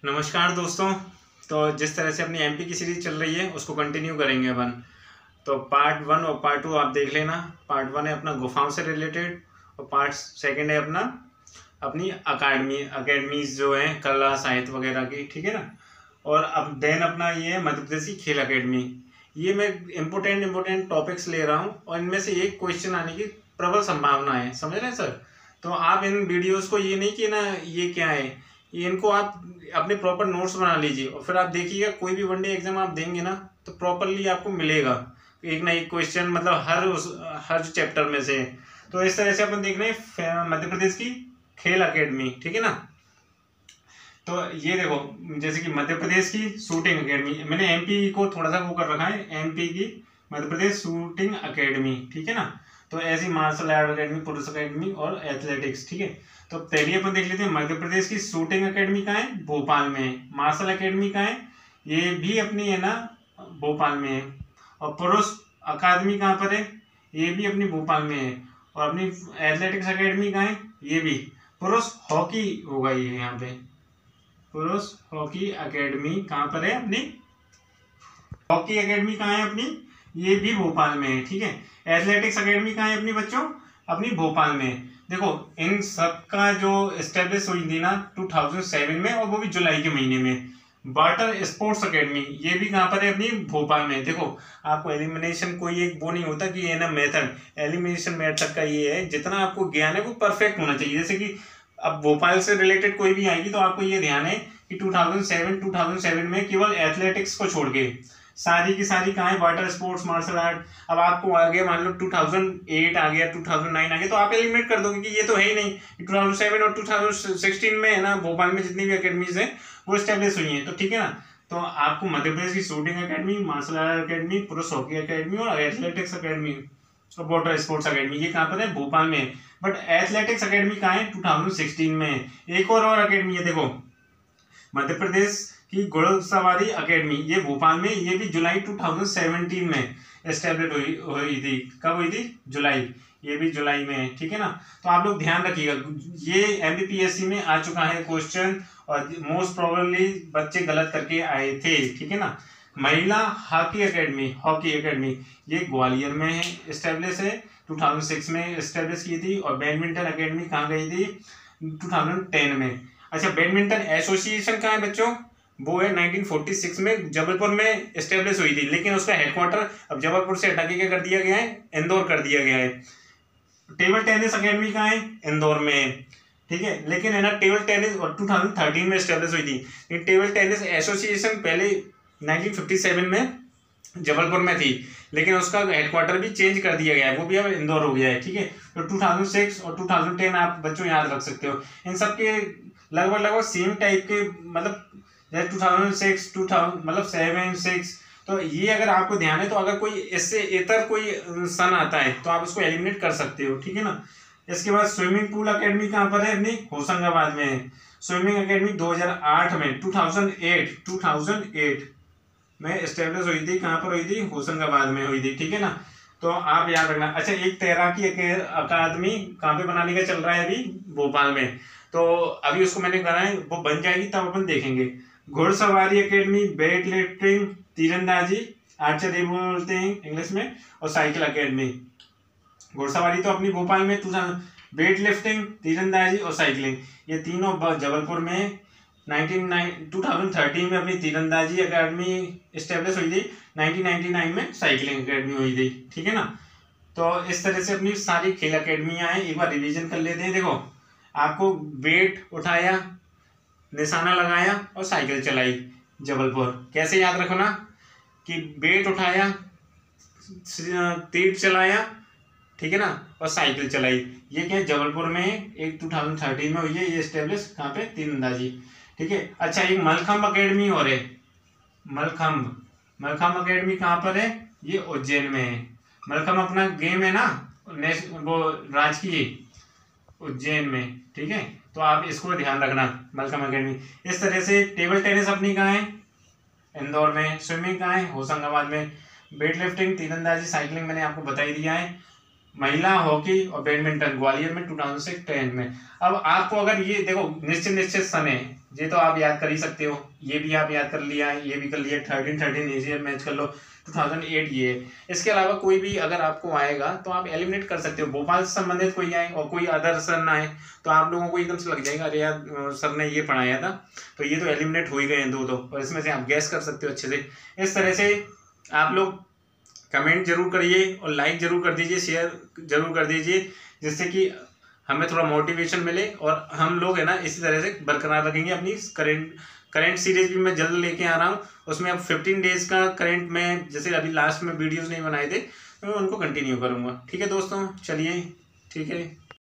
नमस्कार दोस्तों। तो जिस तरह से अपनी एमपी की सीरीज चल रही है उसको कंटिन्यू करेंगे अपन। तो पार्ट 1 और पार्ट 2 आप देख लेना। पार्ट 1 है अपना गुफाओं से रिलेटेड और पार्ट सेकंड है अपना अपनी अकेडमीज जो है कला साहित्य वगैरह की, ठीक है ना। और अब देन अपना ये है मध्य प्रदेश की खेल अकेडमी। ये मैं इम्पोर्टेंट टॉपिक्स ले रहा हूँ और इनमें से एक क्वेश्चन आने की प्रबल संभावना है, समझ रहे हैं सर। तो आप इन वीडियोस को ये नहीं कि ना ये क्या है, ये इनको आप अपने प्रॉपर नोट्स बना लीजिए और फिर आप देखिएगा कोई भी वनडे एग्जाम आप देंगे ना तो प्रॉपरली आपको मिलेगा एक ना एक क्वेश्चन, मतलब हर चैप्टर में से। तो इस तरह से अपन देख रहे हैं मध्य प्रदेश की खेल अकेडमी, ठीक है ना। तो ये देखो, जैसे कि मध्य प्रदेश की शूटिंग अकेडमी, मैंने एमपी को थोड़ा सा वो कर रखा है, एमपी की मध्य प्रदेश शूटिंग अकेडमी, ठीक है ना। तो ऐसी martial art academy, police academy और एथलेटिक्स, ठीक है। तो पहले अपन देख लेते हैं मध्य प्रदेश की शूटिंग अकेडमी कहाँ है, भोपाल में है। मार्शल अकेडमी कहाँ है, ये भी अपनी है ना भोपाल में है। और पुरुष अकादमी कहाँ पर है, ये भी अपनी भोपाल में है। और अपनी एथलेटिक्स अकेडमी कहाँ है, ये भी। पुरुष हॉकी होगा ये यहाँ पे, पुरुष हॉकी अकेडमी कहाँ पर है अपनी, हॉकी अकेडमी कहाँ है अपनी, ये भी भोपाल में है, ठीक है। एथलेटिक्स अकेडमी कहाँ है अपनी बच्चों, अपनी भोपाल में। देखो इन सब का जो एस्टेब्लिश हुई थी ना 2007 में, और वो भी जुलाई के महीने में। वाटर स्पोर्ट्स अकेडमी ये भी कहाँ पर है, अपनी भोपाल में। देखो आपको एलिमिनेशन कोई एक वो नहीं होता कि ये ना मेथड, एलिमिनेशन मेथड का ये है जितना आपको ज्ञान है वो परफेक्ट होना चाहिए। जैसे कि अब भोपाल से रिलेटेड कोई भी आएगी तो आपको ये ध्यान है कि 2007 में केवल एथलेटिक्स को छोड़ के सारी की सारी कहाँ है, वाटर स्पोर्ट्स, मार्शल आर्ट। अब आपको आ गया मान लो 2008 आ गया, 2009 आ गया, तो आप एलिमिनेट कर दोगे कि ये तो है ही नहीं। 2007 और 2016 में है ना भोपाल में जितनी भी अकेडमीज है वो स्टेब्लिश हुई हैं, तो ठीक है ना। तो आपको मध्य प्रदेश की shooting academy, martial art academy, पुरुष हॉकी अकेडमी और एथलेटिक्स अकेडमी और वाटर स्पोर्ट्स अकेडमी ये कहाँ पर है, भोपाल में। बट एथलेटिक्स अकेडमी कहाँ है, 2016 में। एक और अकेडमी है देखो, मध्य प्रदेश की घुड़सवारी अकेडमी, ये भोपाल में, ये भी जुलाई 2017 में एस्टेब्लिश हुई थी। कब हुई थी, जुलाई, ये भी जुलाई में है, ठीक है ना। तो आप लोग ध्यान रखिएगा, ये एमपीपीएससी में आ चुका है क्वेश्चन और मोस्ट प्रोबेबली बच्चे गलत करके आए थे, ठीक है ना। महिला हॉकी अकेडमी ये ग्वालियर में है, एस्टेब्लिश है, 2006 में एस्टेब्लिश की थी। और बैडमिंटन अकेडमी कहाँ गई थी, 2010 में। अच्छा, बैडमिंटन एसोसिएशन कहाँ है बच्चों, वो है 1946 में जबलपुर में एस्टेब्लिश हुई थी, लेकिन उसका हेडक्वार्टर अब जबलपुर से हटा के क्या कर दिया गया है, इंदौर कर दिया गया है। टेबल टेनिस अकेडमी कहाँ है, इंदौर में, ठीक है। लेकिन है ना टेबल टेनिस और 2013 में एस्टेब्लिश हुई थी। टेबल टेनिस एसोसिएशन पहले 1957 में जबलपुर में थी, लेकिन उसका हेडक्वार्टर भी चेंज कर दिया गया है, वो भी अब इंदौर हो गया है, ठीक है। तो 2006 और 2010 आप बच्चों याद रख सकते हो। इन सब के लगभग सेम टाइप के, मतलब जैसे 2006 2000 मतलब 7 6, तो ये अगर आपको ध्यान है तो अगर कोई इससे इतर कोई सन आता है तो आप उसको एलिमिनेट कर सकते हो, ठीक है ना। इसके बाद स्विमिंग पूल अकेडमी कहाँ पर है, अपनी होशंगाबाद में है। स्विमिंग अकेडमी 2008 में 2008 में एस्टेब्लिश हुई थी, कहाँ पर हुई थी, होशंगाबाद में हुई थी, ठीक है ना। तो आप याद रखना। अच्छा, एक तैराकी अकादमी कहाँ पे बनाने का चल रहा है अभी, भोपाल में। तो अभी उसको मैंने कहा है वो बन जाएगी तब अपन देखेंगे। घुड़सवारी अकेडमी, वेट लिफ्टिंग, तीरंदाजी, आर्चरी बोलते हैं इंग्लिश में, और साइकिल अकेडमी। घुड़सवारी तो अपनी भोपाल में, वेट लिफ्टिंग, तीरंदाजी और साइकिलिंग ये तीनों जबलपुर में। 2013 में अपनी तीरंदाजी अकेडमी स्टेब्लिश हुई थी, 1999 में साइकिलिंग अकेडमी हुई थी, ठीक है ना। तो इस तरह से अपनी सारी खेल अकेडमियां हैं, एक बार रिवीजन कर लेते हैं। देखो आपको वेट उठाया, निशाना लगाया और साइकिल चलाई जबलपुर। कैसे याद रखो ना कि वेट उठाया, तीर चलाया, ठीक है ना, और साइकिल चलाई। ये क्या है, जबलपुर में एक 2013 में हुई है, ये स्टेब्लिश कहाँ पे, तीरंदाजी, ठीक है। अच्छा, एक मलखम्ब अकेडमी और है, मलखम्ब अकेडमी कहाँ पर है, ये उज्जैन में है। मलखम्ब अपना गेम है ना, वो राजकीय उज्जैन में, ठीक है। तो आप इसको ध्यान रखना, मलखम्ब अकेडमी। इस तरह से टेबल टेनिस अपनी कहाँ है, इंदौर में। स्विमिंग कहाँ है, होशंगाबाद में। वेट लिफ्टिंग, तीरंदाजी, साइकिलिंग मैंने आपको बता ही दिया है। महिला हॉकी और बैडमिंटन ग्वालियर में 2010 में। अब आपको अगर ये देखो निश्चित समय ये तो आप याद कर ही सकते हो, ये भी आप याद कर लिया, ये भी कर लिया, 13 एशियन मैच कर लो 2008 ये। इसके अलावा कोई भी अगर आपको आएगा तो आप एलिमिनेट कर सकते हो। भोपाल से संबंधित कोई आए और कोई अदर सर ना आए तो आप लोगों को एकदम से लग जाएगा अरे यार सर ने ये पढ़ाया था, तो ये तो एलिमिनेट हो ही गए हैं दो, और इसमें से आप गैस कर सकते हो अच्छे से। इस तरह से आप लोग कमेंट जरूर करिए और लाइक जरूर कर दीजिए, शेयर जरूर कर दीजिए, जिससे कि हमें थोड़ा मोटिवेशन मिले और हम लोग है ना इसी तरह से बरकरार रखेंगे अपनी करंट सीरीज भी मैं जल्द लेके आ रहा हूँ। उसमें अब 15 डेज का करंट में, जैसे अभी लास्ट में वीडियोस नहीं बनाए थे तो मैं उनको कंटिन्यू करूँगा। ठीक है दोस्तों, चलिए ठीक है।